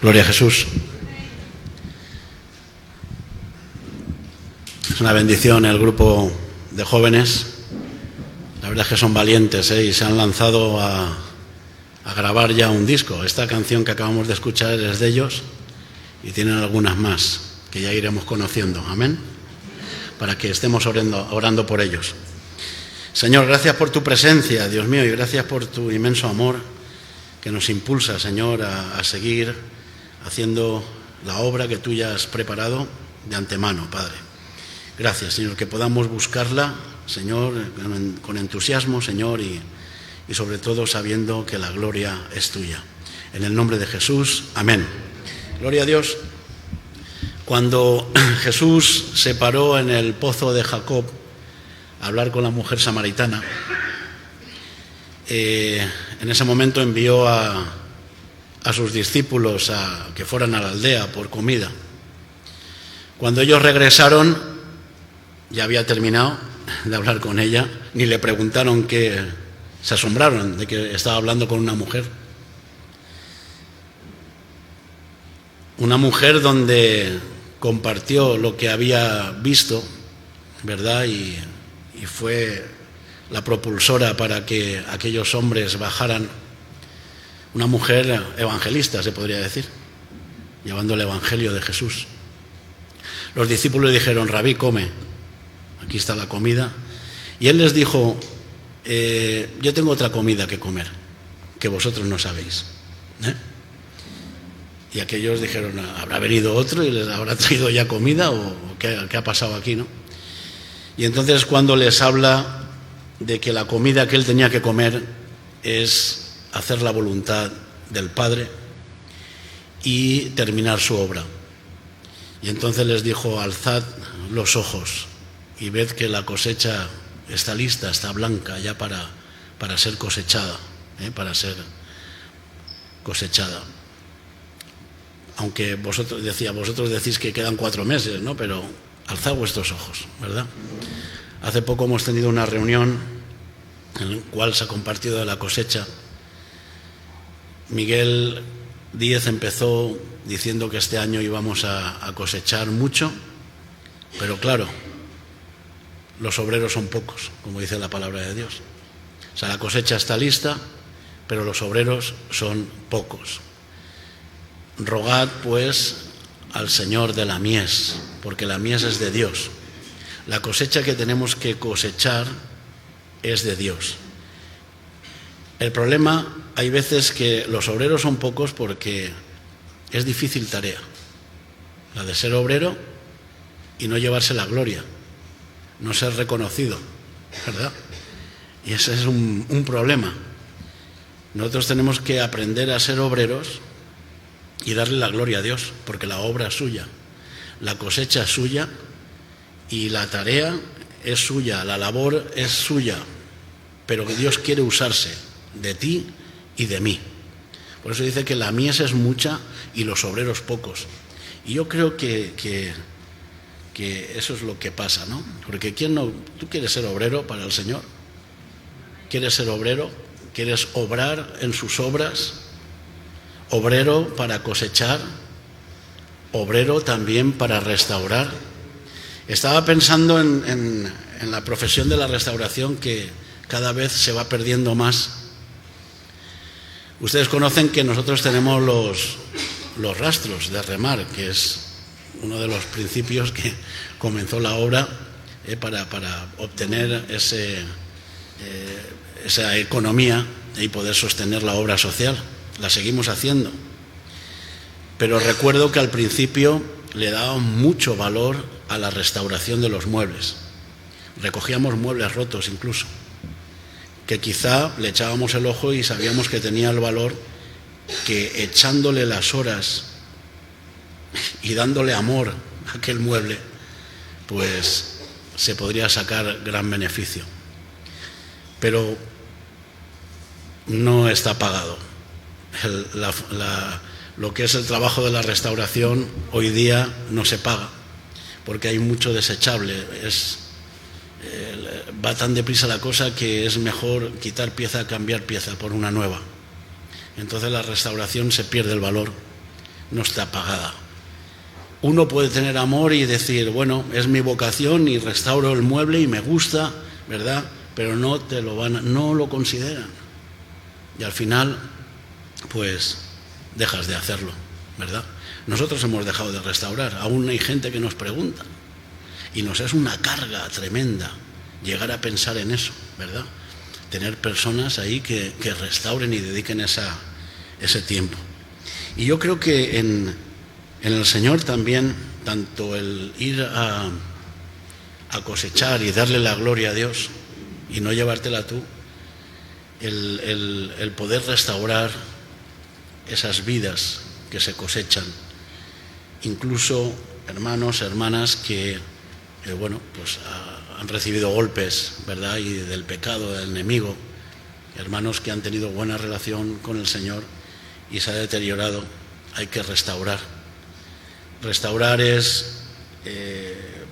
Gloria a Jesús. Es una bendición el grupo de jóvenes. La verdad es que son valientes, y se han lanzado a grabar ya un disco. Esta canción que acabamos de escuchar es de ellos y tienen algunas más que ya iremos conociendo. Amén. Para que estemos orando por ellos. Señor, gracias por tu presencia, Dios mío, y gracias por tu inmenso amor que nos impulsa, Señor, a seguir haciendo la obra que tú ya has preparado de antemano, Padre. Gracias, Señor, que podamos buscarla, Señor, con entusiasmo, Señor, y sobre todo sabiendo que la gloria es tuya. En el nombre de Jesús, amén. Gloria a Dios. Cuando Jesús se paró en el pozo de Jacob a hablar con la mujer samaritana, en ese momento envió a sus discípulos a que fueran a la aldea por comida. Cuando ellos regresaron, ya había terminado de hablar con ella, ni le preguntaron qué, se asombraron de que estaba hablando con una mujer. Una mujer donde compartió lo que había visto, ¿verdad? Y fue la propulsora para que aquellos hombres bajaran. Una mujer evangelista, se podría decir, llevando el evangelio de Jesús. Los discípulos dijeron: Rabí, come, aquí está la comida. Y él les dijo: yo tengo otra comida que comer, que vosotros no sabéis. Y aquellos dijeron: ¿habrá venido otro y les habrá traído ya comida? ¿O qué ha pasado aquí, no? Y entonces, cuando les habla de que la comida que él tenía que comer es hacer la voluntad del Padre y terminar su obra. Y entonces les dijo: alzad los ojos y ved que la cosecha está lista, está blanca ya para ser cosechada, para ser cosechada. Aunque vosotros decís que quedan 4 meses, ¿no? Pero alzad vuestros ojos, ¿verdad? Hace poco hemos tenido una reunión en la cual se ha compartido de la cosecha. Miguel Díez empezó diciendo que este año íbamos a cosechar mucho, pero claro, los obreros son pocos, como dice la palabra de Dios. O sea, la cosecha está lista, pero los obreros son pocos. Rogad, pues, al Señor de la mies, porque la mies es de Dios. La cosecha que tenemos que cosechar es de Dios. El problema, hay veces que los obreros son pocos porque es difícil tarea, la de ser obrero y no llevarse la gloria, no ser reconocido, ¿verdad? Y ese es un problema. Nosotros tenemos que aprender a ser obreros y darle la gloria a Dios, porque la obra es suya, la cosecha es suya y la tarea es suya, la labor es suya, pero que Dios quiere usarse de ti y de mí. Por eso dice que la mies es mucha y los obreros pocos. Y yo creo que eso es lo que pasa, ¿no? Porque ¿tú quieres ser obrero para el Señor? ¿Quieres ser obrero? ¿Quieres obrar en sus obras? Obrero para cosechar, obrero también para restaurar. Estaba pensando en la profesión de la restauración, que cada vez se va perdiendo más. Ustedes conocen que nosotros tenemos los rastros de remar, que es uno de los principios que comenzó la obra para obtener esa economía y poder sostener la obra social. La seguimos haciendo. Pero recuerdo que al principio le dábamos mucho valor a la restauración de los muebles. Recogíamos muebles rotos incluso, que quizá le echábamos el ojo y sabíamos que tenía el valor, que echándole las horas y dándole amor a aquel mueble, pues se podría sacar gran beneficio. Pero no está pagado. Lo que es el trabajo de la restauración hoy día no se paga, porque hay mucho desechable. Va tan deprisa la cosa que es mejor quitar pieza, cambiar pieza por una nueva. Entonces la restauración se pierde el valor, no está pagada. Uno puede tener amor y decir, bueno, es mi vocación y restauro el mueble y me gusta, ¿verdad? Pero no lo consideran. Y al final, pues, dejas de hacerlo, ¿verdad? Nosotros hemos dejado de restaurar. Aún hay gente que nos pregunta. Y nos es una carga tremenda llegar a pensar en eso, ¿verdad? Tener personas ahí que restauren y dediquen ese tiempo. Y yo creo que en el Señor también, tanto el ir a cosechar y darle la gloria a Dios y no llevártela tú, el poder restaurar esas vidas que se cosechan, incluso hermanos, hermanas que pues han recibido golpes, ¿verdad? Y del pecado, del enemigo, hermanos que han tenido buena relación con el Señor y se ha deteriorado, hay que restaurar. Restaurar es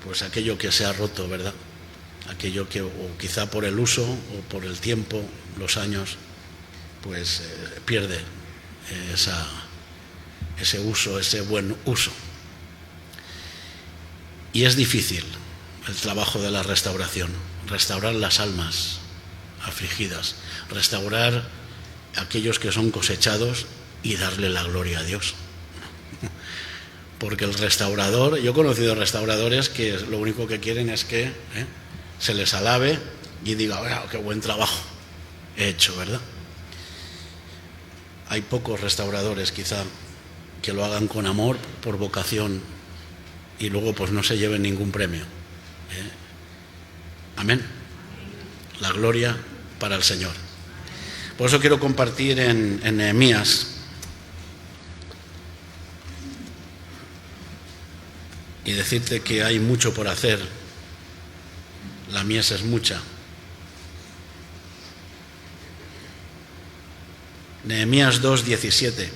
pues aquello que se ha roto, ¿verdad? Aquello que, o quizá por el uso o por el tiempo, los años, pues pierde ese uso, ese buen uso. Y es difícil el trabajo de la restauración, restaurar las almas afligidas, restaurar aquellos que son cosechados y darle la gloria a Dios. Porque el restaurador, yo he conocido restauradores que lo único que quieren es que se les alabe y diga, oh, qué buen trabajo he hecho, ¿verdad? Hay pocos restauradores quizá que lo hagan con amor, por vocación, y luego pues no se lleven ningún premio. Amén. La gloria para el Señor. Por eso quiero compartir en Nehemías y decirte que hay mucho por hacer. La mies es mucha. Nehemías 2:17.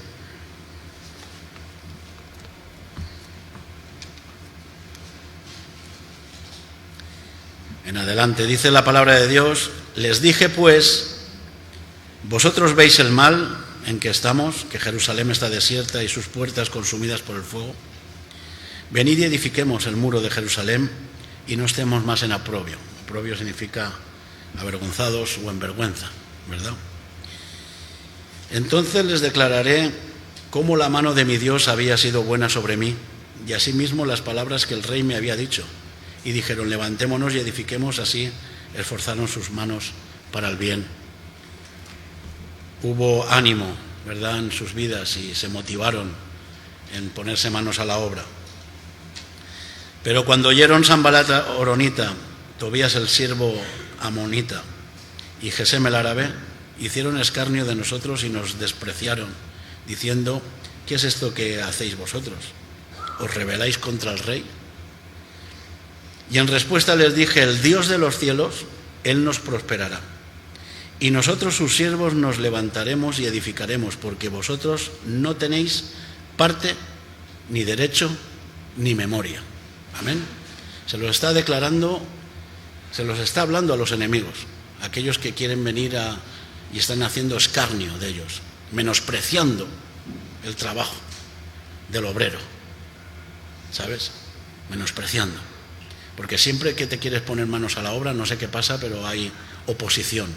En adelante dice la palabra de Dios: les dije pues, vosotros veis el mal en que estamos, que Jerusalén está desierta y sus puertas consumidas por el fuego. Venid y edifiquemos el muro de Jerusalén y no estemos más en oprobio. Oprobio significa avergonzados o en vergüenza, ¿verdad? Entonces les declararé cómo la mano de mi Dios había sido buena sobre mí, y asimismo las palabras que el rey me había dicho. Y dijeron, levantémonos y edifiquemos, así esforzaron sus manos para el bien. Hubo ánimo, ¿verdad?, en sus vidas y se motivaron en ponerse manos a la obra. Pero cuando oyeron Sanbalat Horonita, Tobías el siervo amonita y Gesem el árabe, hicieron escarnio de nosotros y nos despreciaron, diciendo, ¿qué es esto que hacéis vosotros? ¿Os rebeláis contra el rey? Y en respuesta les dije, el Dios de los cielos, Él nos prosperará. Y nosotros sus siervos nos levantaremos y edificaremos, porque vosotros no tenéis parte, ni derecho, ni memoria. Amén. Se los está declarando, se los está hablando a los enemigos, aquellos que quieren venir y están haciendo escarnio de ellos, menospreciando el trabajo del obrero, ¿sabes? Menospreciando. Porque siempre que te quieres poner manos a la obra, no sé qué pasa, pero hay oposición.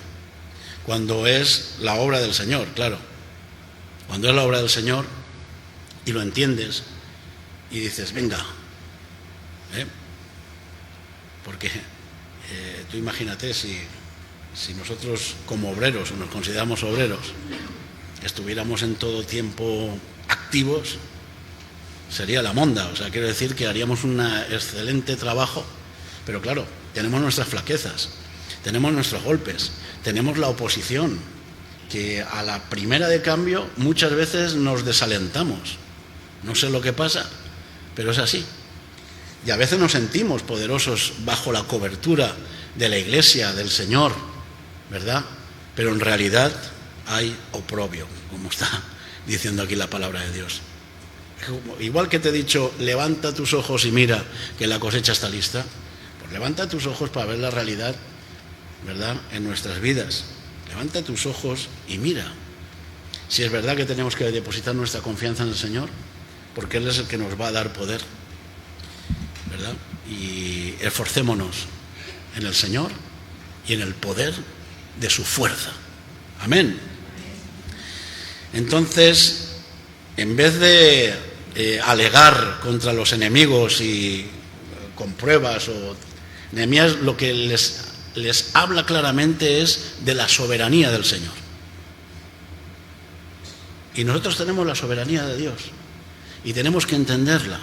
Cuando es la obra del Señor, claro. Cuando es la obra del Señor y lo entiendes y dices, venga, porque tú imagínate si nosotros como obreros, o nos consideramos obreros, estuviéramos en todo tiempo activos, sería la monda. O sea, quiero decir que haríamos un excelente trabajo, pero claro, tenemos nuestras flaquezas, tenemos nuestros golpes, tenemos la oposición, que a la primera de cambio muchas veces nos desalentamos. No sé lo que pasa, pero es así. Y a veces nos sentimos poderosos bajo la cobertura de la Iglesia, del Señor, ¿verdad? Pero en realidad hay oprobio, como está diciendo aquí la palabra de Dios. Igual que te he dicho, levanta tus ojos y mira que la cosecha está lista, pues levanta tus ojos para ver la realidad, ¿verdad?, en nuestras vidas. Levanta tus ojos y mira. Si es verdad que tenemos que depositar nuestra confianza en el Señor, porque Él es el que nos va a dar poder, ¿verdad? Y esforcémonos en el Señor y en el poder de su fuerza. Amén. Entonces, en vez de alegar contra los enemigos y con pruebas, Nehemías lo que les habla claramente es de la soberanía del Señor. Y nosotros tenemos la soberanía de Dios y tenemos que entenderla.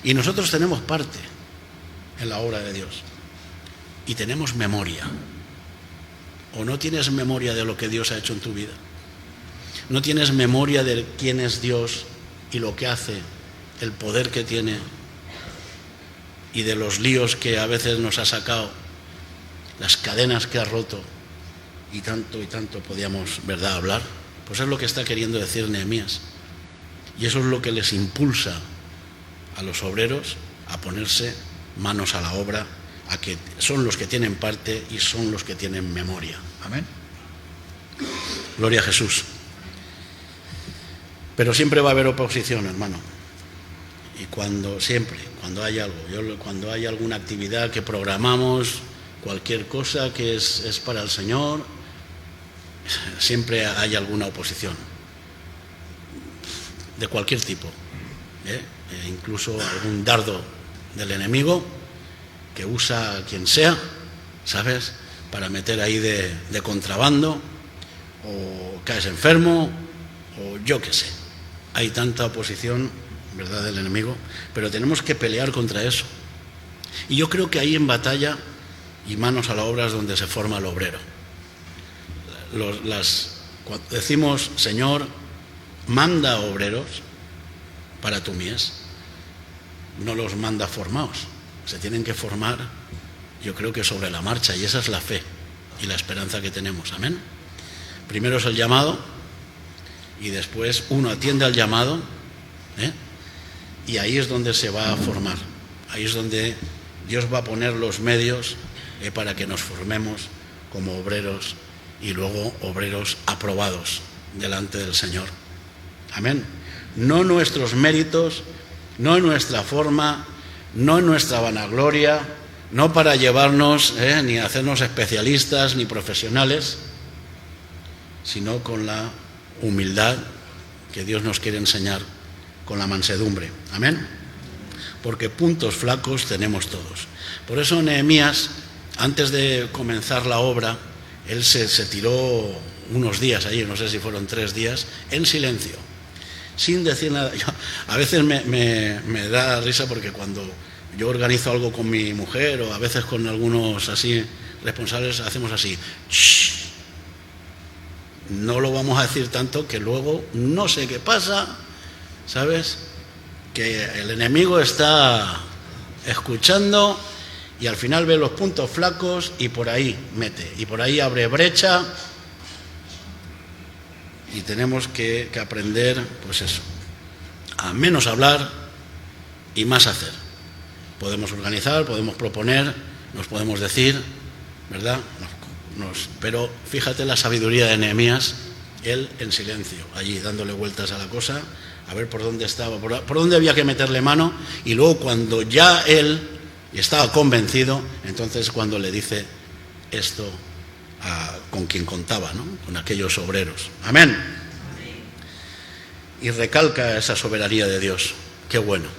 Y nosotros tenemos parte en la obra de Dios y tenemos memoria. ¿O no tienes memoria de lo que Dios ha hecho en tu vida? ¿No tienes memoria de quién es Dios y lo que hace, el poder que tiene y de los líos que a veces nos ha sacado, las cadenas que ha roto y tanto podíamos, ¿verdad?, hablar? Pues es lo que está queriendo decir Nehemías. Y eso es lo que les impulsa a los obreros a ponerse manos a la obra, a que son los que tienen parte y son los que tienen memoria. Amén. Gloria a Jesús. Pero siempre va a haber oposición, hermano. Y cuando hay algo, cuando hay alguna actividad que programamos, cualquier cosa que es para el Señor, siempre hay alguna oposición, de cualquier tipo, incluso algún dardo del enemigo que usa a quien sea, ¿sabes?, para meter ahí de contrabando, o caes enfermo, o yo qué sé. Hay tanta oposición, ¿verdad?, del enemigo, pero tenemos que pelear contra eso. Y yo creo que ahí en batalla y manos a la obra es donde se forma el obrero. Cuando decimos, Señor, manda obreros para tu mies, no los manda formados, se tienen que formar, yo creo que sobre la marcha, y esa es la fe y la esperanza que tenemos. Amén. Primero es el llamado y después uno atiende al llamado, y ahí es donde se va a formar, ahí es donde Dios va a poner los medios para que nos formemos como obreros y luego obreros aprobados delante del Señor. Amén. No nuestros méritos, no nuestra forma, no nuestra vanagloria, no para llevarnos ni hacernos especialistas ni profesionales, sino con la humildad que Dios nos quiere enseñar, con la mansedumbre. Amén. Porque puntos flacos tenemos todos. Por eso Nehemías, antes de comenzar la obra, él se tiró unos días allí, no sé si fueron 3 días, en silencio, sin decir nada. A veces me da risa porque cuando yo organizo algo con mi mujer o a veces con algunos así responsables, hacemos así. Shh. No lo vamos a decir tanto que luego no sé qué pasa, ¿sabes? Que el enemigo está escuchando y al final ve los puntos flacos y por ahí mete, y por ahí abre brecha, y tenemos que aprender, pues eso, a menos hablar y más hacer. Podemos organizar, podemos proponer, nos podemos decir, ¿verdad? Pero fíjate la sabiduría de Nehemías, él en silencio, allí dándole vueltas a la cosa, a ver por dónde estaba, por dónde había que meterle mano, y luego cuando ya él estaba convencido, entonces cuando le dice esto con quien contaba, ¿no?, con aquellos obreros. Amén. Y recalca esa soberanía de Dios. Qué bueno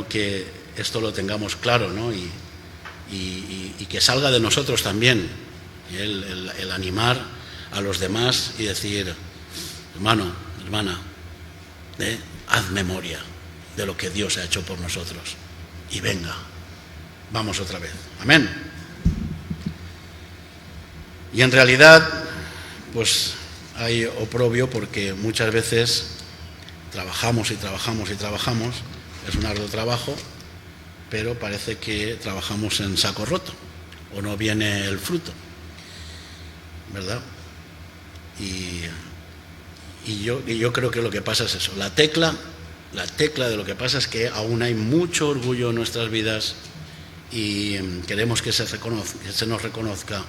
que esto lo tengamos claro, ¿no? Y que salga de nosotros también el animar a los demás y decir, hermano, hermana, haz memoria de lo que Dios ha hecho por nosotros y venga, vamos otra vez. Amén. Y en realidad, pues hay oprobio porque muchas veces trabajamos, es un arduo trabajo, pero parece que trabajamos en saco roto o no viene el fruto, ¿verdad? Y yo creo que lo que pasa es eso, la tecla de lo que pasa es que aún hay mucho orgullo en nuestras vidas y queremos que se nos reconozca,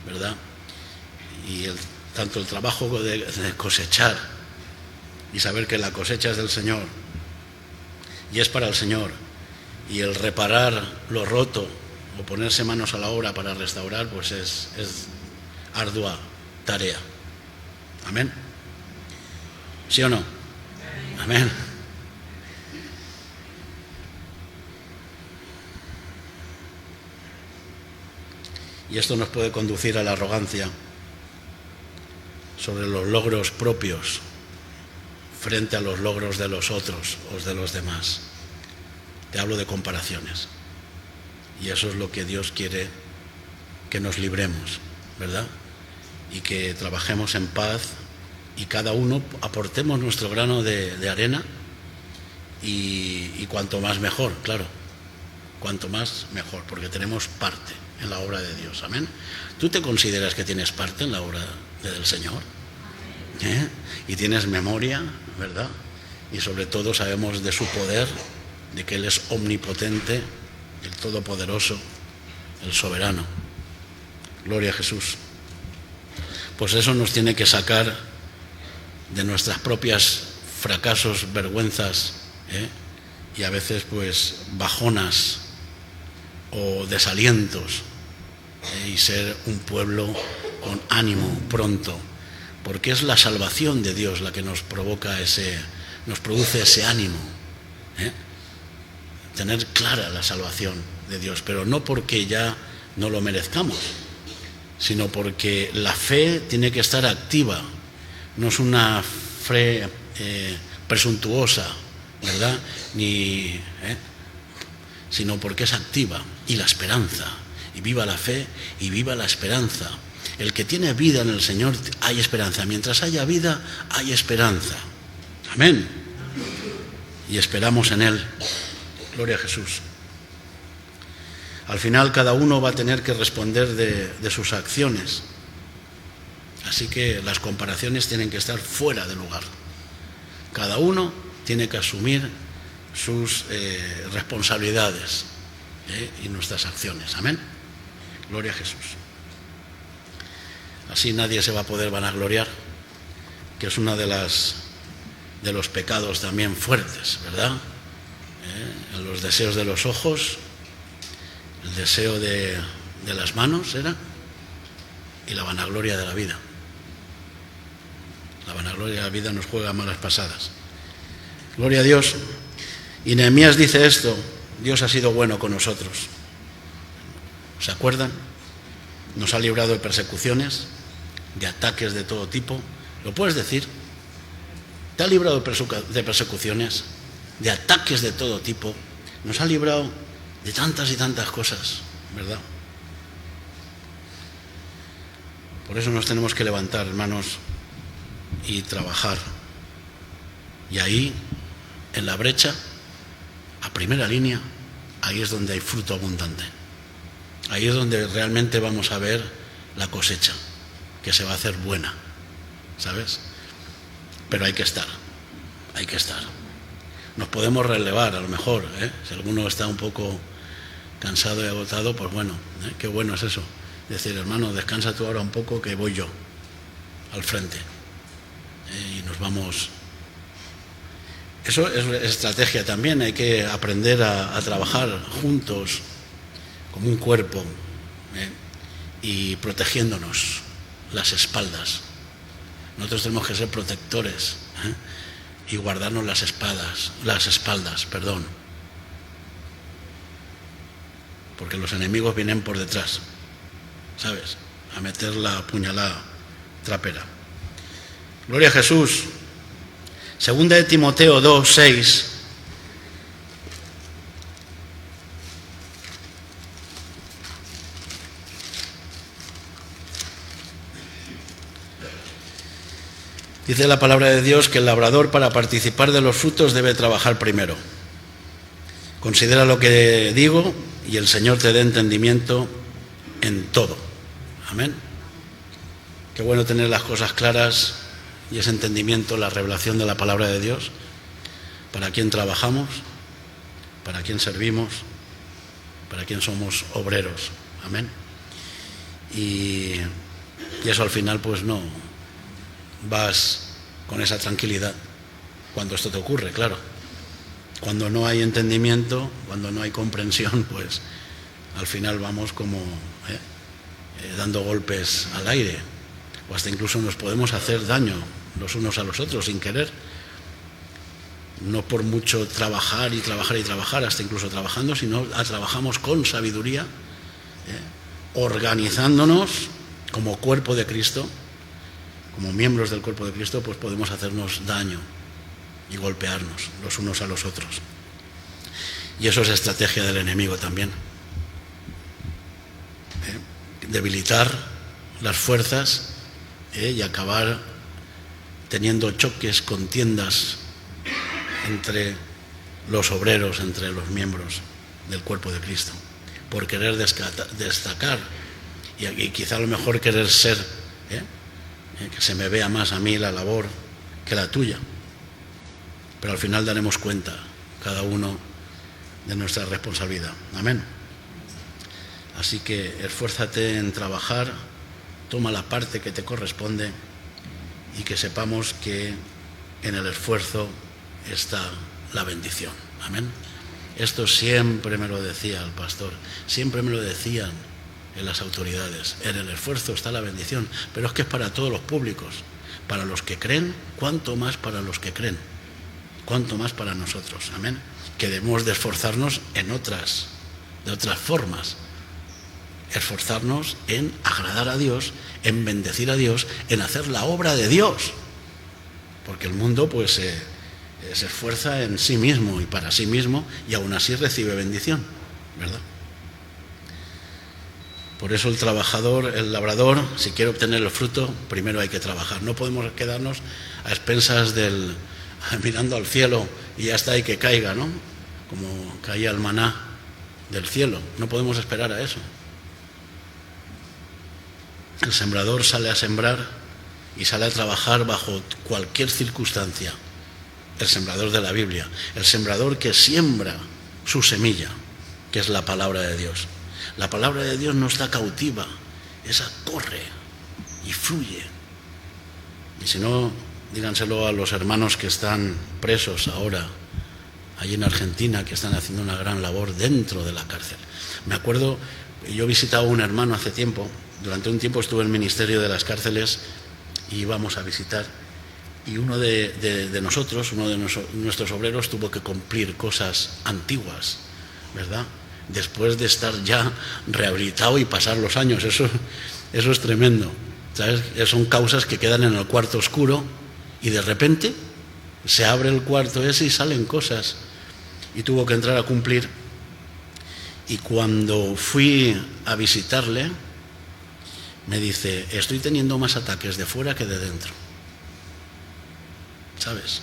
¿verdad? Y tanto el trabajo de cosechar y saber que la cosecha es del Señor y es para el Señor, y el reparar lo roto o ponerse manos a la obra para restaurar, pues es ardua tarea. Amén. ¿Sí o no? Amén. Y esto nos puede conducir a la arrogancia sobre los logros propios frente a los logros de los otros o de los demás. Te hablo de comparaciones. Y eso es lo que Dios quiere que nos libremos, ¿verdad? Y que trabajemos en paz y cada uno aportemos nuestro grano de arena y cuanto más mejor, claro. Cuanto más mejor, porque tenemos parte en la obra de Dios. Amén. ¿Tú te consideras que tienes parte en la obra del Señor? Y tienes memoria, ¿verdad? Y sobre todo sabemos de su poder, de que Él es omnipotente, el todopoderoso, el soberano. Gloria a Jesús. Pues eso nos tiene que sacar de nuestras propias fracasos, vergüenzas, y a veces pues bajonas o desalientos, y ser un pueblo con ánimo pronto, porque es la salvación de Dios la que nos produce ese ánimo, tener clara la salvación de Dios, pero no porque ya no lo merezcamos, sino porque la fe tiene que estar activa, no es una fe presuntuosa, ¿verdad? Sino porque es activa, y la esperanza, y viva la fe y viva la esperanza. El que tiene vida en el Señor, hay esperanza. Mientras haya vida, hay esperanza. Amén. Y esperamos en Él. Gloria a Jesús. Al final cada uno va a tener que responder de sus acciones. Así que las comparaciones tienen que estar fuera de lugar. Cada uno tiene que asumir sus responsabilidades y nuestras acciones. Amén. Gloria a Jesús. Así nadie se va a poder vanagloriar, que es una de los pecados también fuertes, ¿verdad? Los deseos de los ojos, el deseo de las manos era, y la vanagloria de la vida. La vanagloria de la vida nos juega malas pasadas. Gloria a Dios. Y Nehemías dice esto: Dios ha sido bueno con nosotros. ¿Se acuerdan? Nos ha librado de persecuciones, de ataques de todo tipo. ¿Lo puedes decir? ¿Te ha librado de persecuciones, de ataques de todo tipo? Nos ha librado de tantas y tantas cosas, ¿verdad? Por eso nos tenemos que levantar, hermanos, y trabajar. Y ahí, en la brecha, a primera línea, ahí es donde hay fruto abundante. Ahí es donde realmente vamos a ver la cosecha, que se va a hacer buena, ¿sabes? Pero hay que estar. Nos podemos relevar, a lo mejor, si alguno está un poco cansado y agotado, pues bueno, qué bueno es eso. Decir, hermano, descansa tú ahora un poco, que voy yo al frente. Y nos vamos. Eso es estrategia también, hay que aprender a trabajar juntos, como un cuerpo, y protegiéndonos las espaldas. Nosotros tenemos que ser protectores, y guardarnos las espaldas, porque los enemigos vienen por detrás, ¿sabes? A meter la puñalada trapera. Gloria a Jesús. Segunda de Timoteo 2:6. Dice la palabra de Dios que el labrador, para participar de los frutos, debe trabajar primero. Considera lo que digo y el Señor te dé entendimiento en todo. Amén. Qué bueno tener las cosas claras y ese entendimiento, la revelación de la palabra de Dios. Para quién trabajamos, para quién servimos, para quién somos obreros. Amén. Y eso al final pues no vas con esa tranquilidad Cuando esto te ocurre, claro. Cuando no hay entendimiento, cuando no hay comprensión, pues al final vamos como dando golpes al aire, o hasta incluso nos podemos hacer daño los unos a los otros sin querer. No por mucho trabajar y trabajar y trabajar, hasta incluso trabajando, sino trabajamos con sabiduría, organizándonos como cuerpo de Cristo, como miembros del cuerpo de Cristo, pues podemos hacernos daño y golpearnos los unos a los otros. Y eso es estrategia del enemigo también. Debilitar las fuerzas y acabar teniendo choques, contiendas entre los obreros, entre los miembros del cuerpo de Cristo, por querer destacar y quizá a lo mejor querer ser, que se me vea más a mí la labor que la tuya. Pero al final daremos cuenta, cada uno, de nuestra responsabilidad. Amén. Así que esfuérzate en trabajar, toma la parte que te corresponde y que sepamos que en el esfuerzo está la bendición. Amén. Esto siempre me lo decía el pastor, siempre me lo decían en las autoridades. En el esfuerzo está la bendición, pero es que es para todos los públicos. Para los que creen, cuánto más para los que creen, cuánto más para nosotros. Amén. Que debemos de esforzarnos de otras formas. Esforzarnos en agradar a Dios, en bendecir a Dios, en hacer la obra de Dios. Porque el mundo pues se esfuerza en sí mismo y para sí mismo, y aún así recibe bendición, ¿verdad? Por eso el trabajador, el labrador, si quiere obtener el fruto, primero hay que trabajar. No podemos quedarnos a expensas mirando al cielo y ya está, ahí que caiga, ¿no? Como caía el maná del cielo. No podemos esperar a eso. El sembrador sale a sembrar y sale a trabajar bajo cualquier circunstancia. El sembrador de la Biblia, el sembrador que siembra su semilla, que es la palabra de Dios. La palabra de Dios no está cautiva, esa corre y fluye. Y si no, díganselo a los hermanos que están presos ahora, allí en Argentina, que están haciendo una gran labor dentro de la cárcel. Me acuerdo, yo visitaba a un hermano hace tiempo, durante un tiempo estuve en el ministerio de las cárceles y íbamos a visitar. Y uno de nosotros, uno de nuestros obreros, tuvo que cumplir cosas antiguas, ¿verdad? Después de estar ya rehabilitado y pasar los años. Eso es tremendo, ¿sabes? Son causas que quedan en el cuarto oscuro y de repente se abre el cuarto ese y salen cosas. Y tuvo que entrar a cumplir. Y cuando fui a visitarle, me dice, estoy teniendo más ataques de fuera que de dentro. ¿Sabes?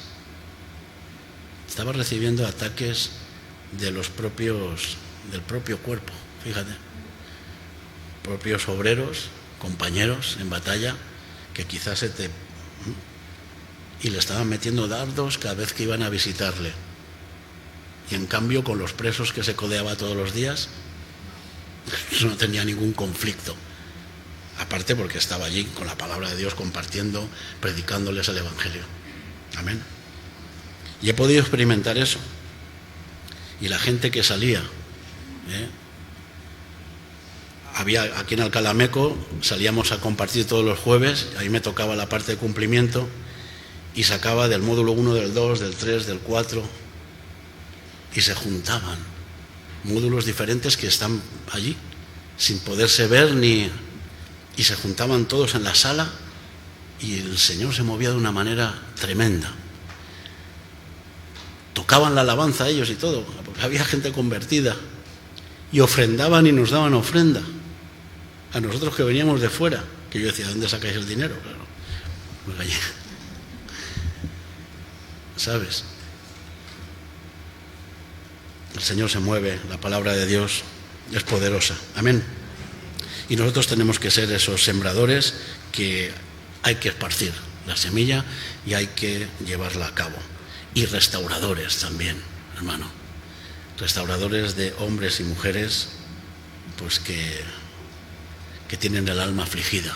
Estaba recibiendo ataques del propio cuerpo, fíjate. Propios obreros, compañeros en batalla, que quizás y le estaban metiendo dardos cada vez que iban a visitarle. Y en cambio, con los presos que se codeaba todos los días, no tenía ningún conflicto. Aparte porque estaba allí con la palabra de Dios compartiendo, predicándoles el Evangelio. Amén. Y he podido experimentar eso. Y la gente que salía, había aquí en Alcalameco, salíamos a compartir todos los jueves, ahí me tocaba la parte de cumplimiento y sacaba del módulo 1, del 2, del 3, del 4 y se juntaban módulos diferentes que están allí sin poderse ver y se juntaban todos en la sala. Y el Señor se movía de una manera tremenda. Tocaban la alabanza a ellos y todo, porque había gente convertida. Y ofrendaban y nos daban ofrenda. A nosotros que veníamos de fuera, que yo decía, ¿dónde sacáis el dinero? Claro, pues allí. ¿Sabes? El Señor se mueve, la palabra de Dios es poderosa. Amén. Y nosotros tenemos que ser esos sembradores que hay que esparcir la semilla y hay que llevarla a cabo. Y restauradores también, hermano. Restauradores de hombres y mujeres pues que tienen el alma afligida,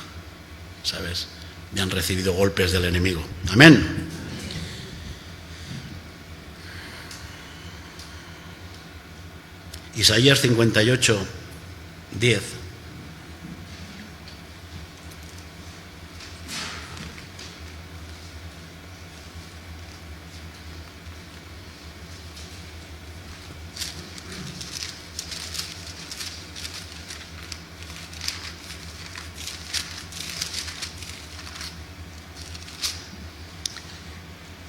¿sabes? Y han recibido golpes del enemigo. Amén. Isaías 58, 10.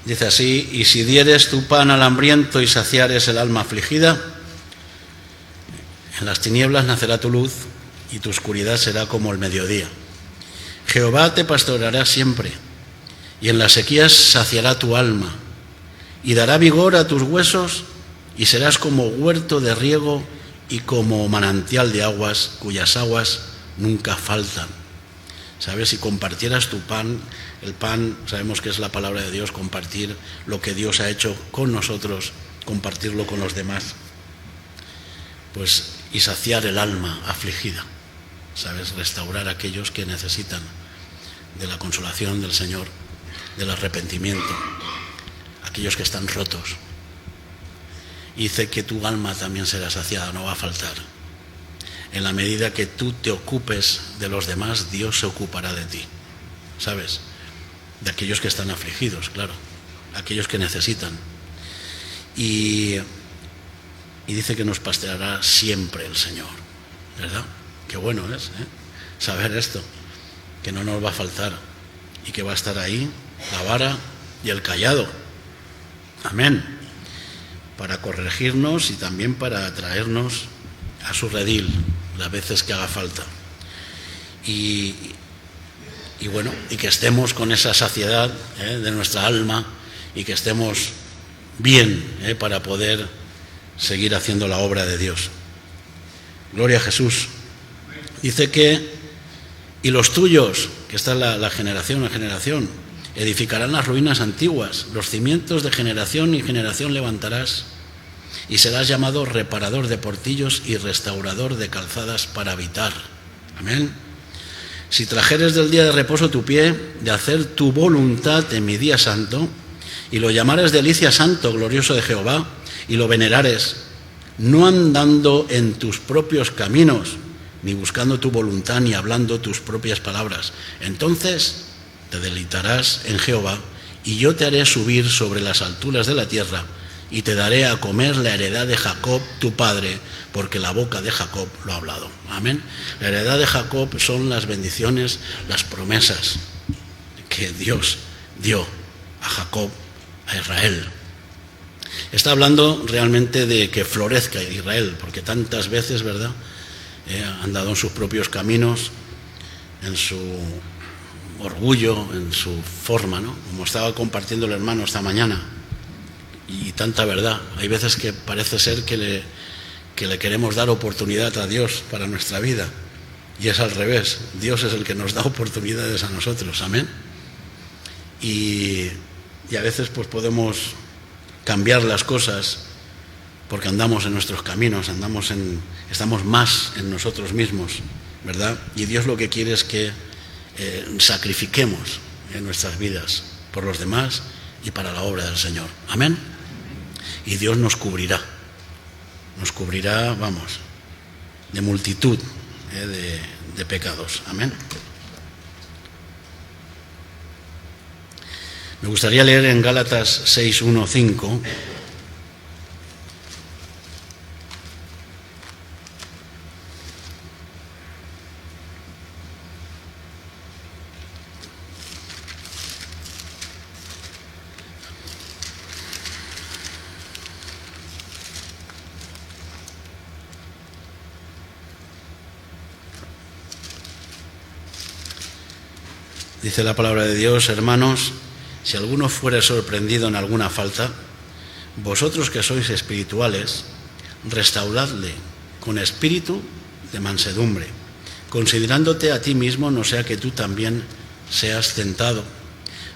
Dice así: y si dieres tu pan al hambriento y saciares el alma afligida, en las tinieblas nacerá tu luz y tu oscuridad será como el mediodía. Jehová te pastoreará siempre, y en las sequías saciará tu alma, y dará vigor a tus huesos, y serás como huerto de riego y como manantial de aguas, cuyas aguas nunca faltan. ¿Sabes? Si compartieras tu pan, el pan sabemos que es la palabra de Dios, compartir lo que Dios ha hecho con nosotros, compartirlo con los demás, pues, y saciar el alma afligida, ¿sabes? Restaurar a aquellos que necesitan de la consolación del Señor, del arrepentimiento, aquellos que están rotos. Y dice que tu alma también será saciada, no va a faltar. En la medida que tú te ocupes de los demás, Dios se ocupará de ti, ¿sabes? De aquellos que están afligidos, claro, aquellos que necesitan. Y dice que nos pastoreará siempre el Señor, ¿verdad? Qué bueno es, saber esto, que no nos va a faltar y que va a estar ahí la vara y el cayado. Amén. Para corregirnos y también para traernos a su redil las veces que haga falta. Y bueno, y que estemos con esa saciedad de nuestra alma y que estemos bien para poder seguir haciendo la obra de Dios. Gloria a Jesús. Dice que, y los tuyos, que está la generación a generación, edificarán las ruinas antiguas, los cimientos de generación y generación levantarás, y serás llamado reparador de portillos y restaurador de calzadas para habitar. Amén. Si trajeres del día de reposo tu pie, de hacer tu voluntad en mi día santo, y lo llamares delicia santo, glorioso de Jehová, y lo venerares, no andando en tus propios caminos, ni buscando tu voluntad, ni hablando tus propias palabras, entonces te deleitarás en Jehová, y yo te haré subir sobre las alturas de la tierra, y te daré a comer la heredad de Jacob, tu padre, porque la boca de Jacob lo ha hablado. Amén. La heredad de Jacob son las bendiciones, las promesas que Dios dio a Jacob, a Israel. Está hablando realmente de que florezca Israel, porque tantas veces, ¿verdad?, han dado en sus propios caminos, en su orgullo, en su forma, ¿no? Como estaba compartiendo el hermano esta mañana. Y tanta verdad. Hay veces que parece ser que le queremos dar oportunidad a Dios para nuestra vida. Y es al revés. Dios es el que nos da oportunidades a nosotros. Amén. Y a veces pues podemos cambiar las cosas porque andamos en nuestros caminos, estamos más en nosotros mismos, ¿verdad? Y Dios lo que quiere es que sacrifiquemos en nuestras vidas por los demás y para la obra del Señor. Amén. Y Dios nos cubrirá, vamos, de multitud de pecados. Amén. Me gustaría leer en Gálatas 6:1-5. Dice la palabra de Dios: hermanos, si alguno fuere sorprendido en alguna falta, vosotros que sois espirituales, restauradle con espíritu de mansedumbre, considerándote a ti mismo, no sea que tú también seas tentado.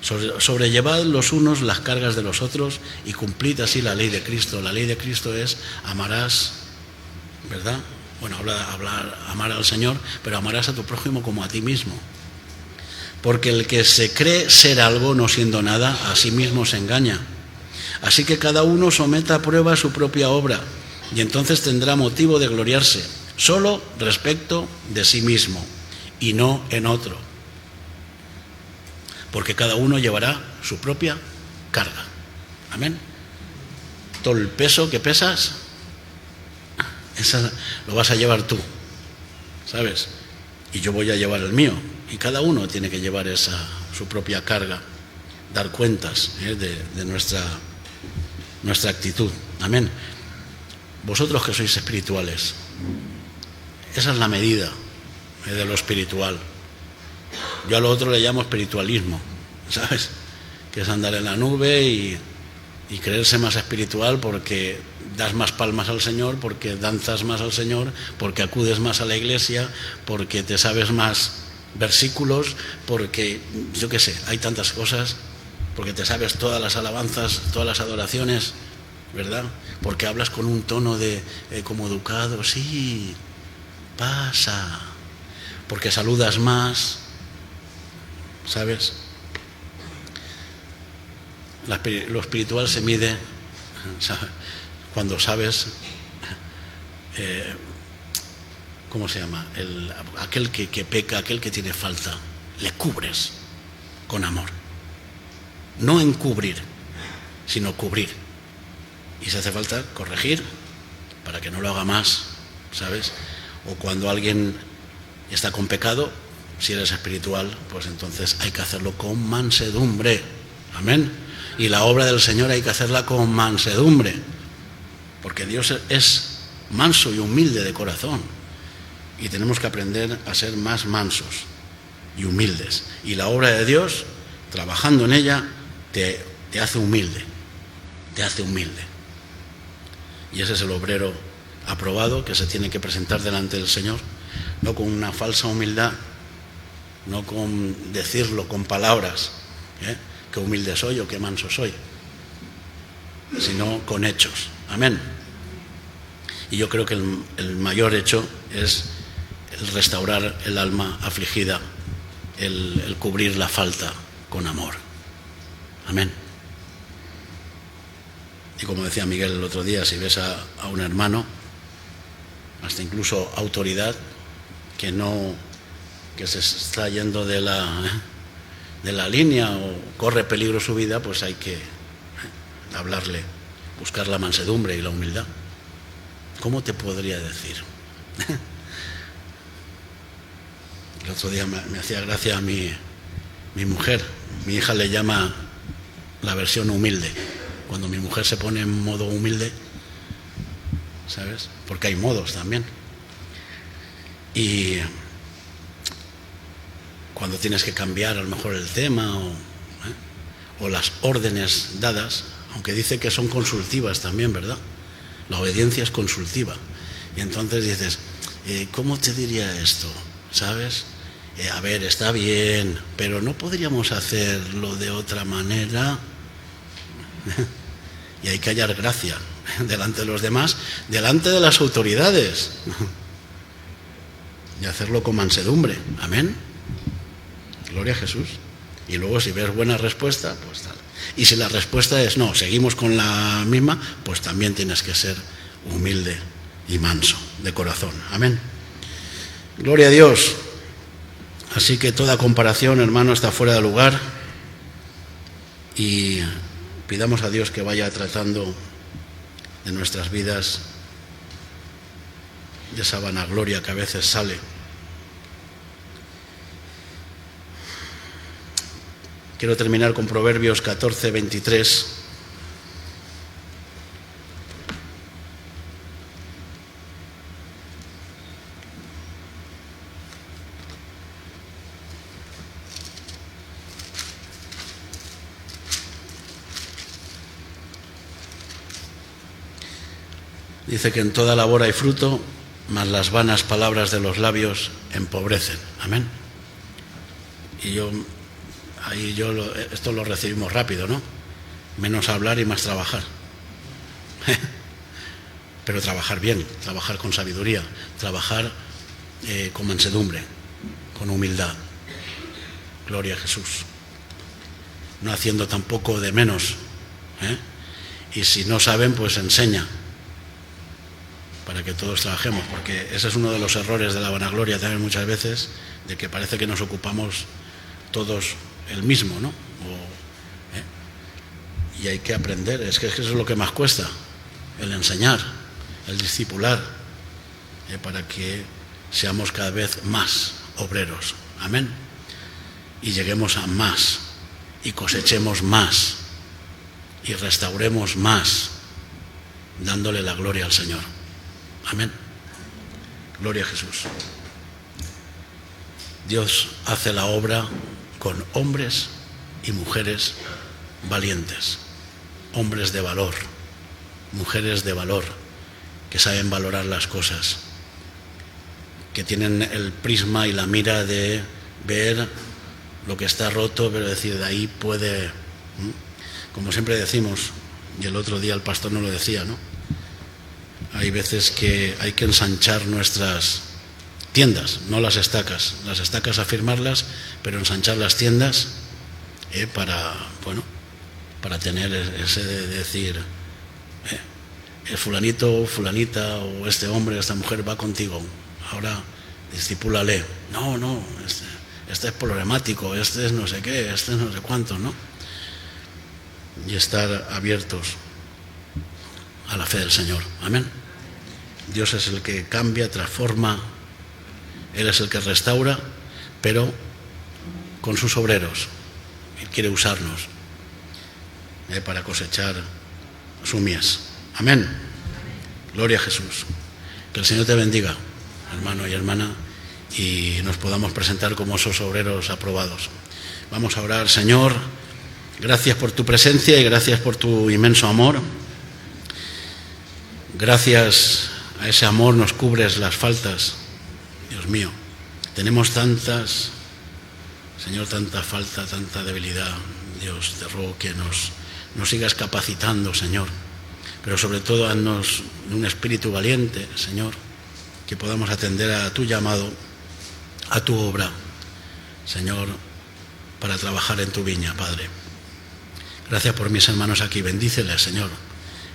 Sobrellevad los unos las cargas de los otros y cumplid así la ley de Cristo. La ley de Cristo es amarás, ¿verdad? Bueno, amar al Señor, pero amarás a tu prójimo como a ti mismo. Porque el que se cree ser algo no siendo nada, a sí mismo se engaña. Así que cada uno someta a prueba su propia obra, y entonces tendrá motivo de gloriarse solo respecto de sí mismo y no en otro, porque cada uno llevará su propia carga. Amén. Todo el peso que pesas, lo vas a llevar tú, ¿sabes? Y yo voy a llevar el mío, y cada uno tiene que llevar su propia carga, dar cuentas de nuestra actitud. Amén. Vosotros que sois espirituales, esa es la medida de lo espiritual. Yo a lo otro le llamo espiritualismo, ¿sabes? Que es andar en la nube y creerse más espiritual porque das más palmas al Señor, porque danzas más al Señor, porque acudes más a la iglesia, porque te sabes más versículos, porque, yo qué sé, hay tantas cosas, porque te sabes todas las alabanzas, todas las adoraciones, ¿verdad? Porque hablas con un tono como educado, sí, pasa, porque saludas más, ¿sabes? Lo espiritual se mide, ¿sabes? Cuando sabes, ¿cómo se llama? Aquel que peca, aquel que tiene falta, le cubres con amor. No encubrir, sino cubrir. Y si hace falta, corregir para que no lo haga más, ¿sabes? O cuando alguien está con pecado, si eres espiritual, pues entonces hay que hacerlo con mansedumbre. Amén. Y la obra del Señor hay que hacerla con mansedumbre, porque Dios es manso y humilde de corazón, y tenemos que aprender a ser más mansos y humildes. Y la obra de Dios, trabajando en ella, te hace humilde, te hace humilde. Y ese es el obrero aprobado que se tiene que presentar delante del Señor, no con una falsa humildad, no con decirlo con palabras, qué humilde soy o qué manso soy, sino con hechos. Amén. Y yo creo que el mayor hecho es el restaurar el alma afligida, el cubrir la falta con amor. Amén. Y como decía Miguel el otro día, si ves a un hermano, hasta incluso autoridad, que se está yendo de la línea o corre peligro su vida, pues hay que hablarle, buscar la mansedumbre y la humildad. ¿Cómo te podría decir? El otro día me hacía gracia a mi mujer. Mi hija le llama la versión humilde. Cuando mi mujer se pone en modo humilde, ¿sabes? Porque hay modos también. Y cuando tienes que cambiar a lo mejor el tema o las órdenes dadas, aunque dice que son consultivas también, ¿verdad? La obediencia es consultiva. Y entonces dices, ¿cómo te diría esto? ¿Sabes? A ver, está bien, pero ¿no podríamos hacerlo de otra manera? Y hay que hallar gracia delante de los demás, delante de las autoridades, y hacerlo con mansedumbre. Amén. Gloria a Jesús. Y luego si ves buena respuesta, pues tal. Y si la respuesta es no, seguimos con la misma, pues también tienes que ser humilde y manso de corazón. Amén. Gloria a Dios. Así que toda comparación, hermano, está fuera de lugar, y pidamos a Dios que vaya tratando de nuestras vidas de esa vanagloria que a veces sale. Quiero terminar con Proverbios 14, 23. Dice que en toda labor hay fruto, mas las vanas palabras de los labios empobrecen. Amén. Y esto lo recibimos rápido, ¿no? Menos hablar y más trabajar. Pero trabajar bien, trabajar con sabiduría, trabajar con mansedumbre, con humildad. Gloria a Jesús. No haciendo tampoco de menos. Y si no saben, pues enseña. para que todos trabajemos, porque ese es uno de los errores de la vanagloria también muchas veces, de que parece que nos ocupamos todos el mismo, ¿no? Y hay que aprender, es que eso es lo que más cuesta, el enseñar, el discipular, para que seamos cada vez más obreros, amén, y lleguemos a más, y cosechemos más, y restauremos más, dándole la gloria al Señor, amén. Gloria a Jesús. Dios hace la obra con hombres y mujeres valientes, hombres de valor, mujeres de valor, que saben valorar las cosas, que tienen el prisma y la mira de ver lo que está roto, pero decir, de ahí puede, como siempre decimos, y el otro día el pastor nos lo decía, ¿no? Hay veces que hay que ensanchar nuestras tiendas, no las estacas afirmarlas, pero ensanchar las tiendas para tener ese de decir, el fulanito, fulanita, o este hombre, esta mujer va contigo, ahora discipúlale. No, este es problemático, este es no sé qué, este es no sé cuánto, ¿no? Y estar abiertos a la fe del Señor, amén. Dios es el que cambia, transforma, Él es el que restaura, pero con sus obreros. Él quiere usarnos para cosechar su mies. Amén. Gloria a Jesús. Que el Señor te bendiga, hermano y hermana, y nos podamos presentar como esos obreros aprobados. Vamos a orar. Señor, gracias por tu presencia y gracias por tu inmenso amor. Gracias a ese amor nos cubres las faltas. Dios mío, tenemos tantas, Señor, tanta falta, tanta debilidad. Dios, te ruego que nos sigas capacitando, Señor, pero sobre todo haznos un espíritu valiente, Señor, que podamos atender a tu llamado, a tu obra, Señor, para trabajar en tu viña, Padre. Gracias por mis hermanos aquí, bendíceles, Señor,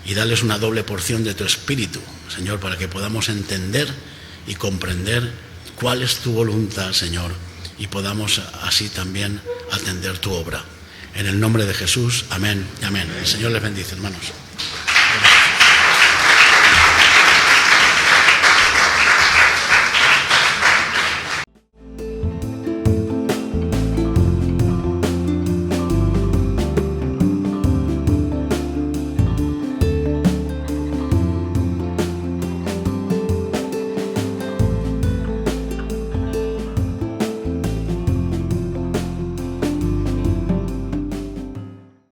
y dales una doble porción de tu espíritu, Señor, para que podamos entender y comprender cuál es tu voluntad, Señor, y podamos así también atender tu obra. En el nombre de Jesús, amén y amén. El Señor les bendice, hermanos.